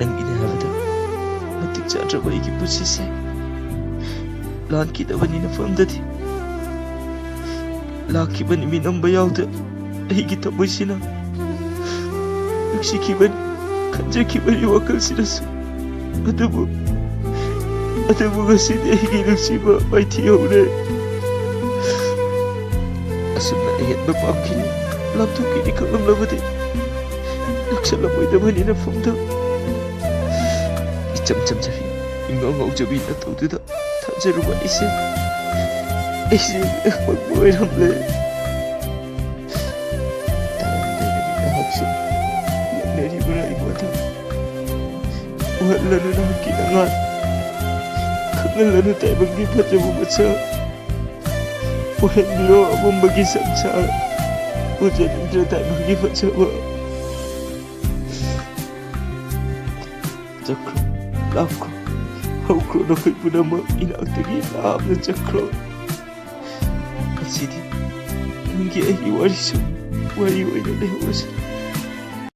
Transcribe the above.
ꯅꯪꯒꯤꯅꯦ ꯍꯥꯏꯕꯗ ꯃꯇꯤꯛ ꯆꯥꯗ꯭ꯔꯕ ꯑꯩꯒꯤ ꯄꯨꯟꯁꯤꯁꯦ ꯂꯥꯟꯈꯤꯗꯕꯅꯤꯅ ꯐꯝꯗꯗꯤ ꯂꯥꯛꯈꯤꯕꯅꯤ ꯃꯤꯅꯝꯕ ꯌꯥꯎꯗ ꯑꯩꯒꯤ ꯊꯃꯣꯏꯁꯤꯅ ꯅꯨꯡꯁꯤꯈꯤꯕꯅꯤ ꯈꯟꯖꯈꯤꯕꯅꯤ ꯋꯥꯈꯜꯁꯤꯗꯁꯨ ꯑꯗꯨꯕꯨ ꯉꯁꯤꯗꯤ ꯑꯩꯒꯤ ꯅꯨꯡꯁꯤꯕ ꯃꯥꯏꯊꯤꯍꯧꯔꯦ ꯑꯁꯨꯝꯅ ꯑꯍꯦꯟꯕ ꯄꯥꯝꯈꯤꯅꯤ ꯂꯥꯞꯊꯣꯛꯈꯤꯅꯤ ꯈꯪꯂꯝꯂꯕꯗꯤ ꯅꯛꯁꯜꯂꯝꯃꯣꯏꯗꯕꯅꯤꯅ ꯐꯝꯗ 이점 점점이 인간공점이 나타오르다 탐제로 이제 뭐이런데 다음에는 학습 내리고라 이거다 원래는 하기다가 그걸로는 대박이 퍼져보고서 오행미로 몸박이 상차 어제는 저 대박이 퍼져봐 자크 라우코 하우크로 너희 부나마 이낙되기 나아는 자크로 시디 능기의 이 와리쇼 와리 와이는 내 오르시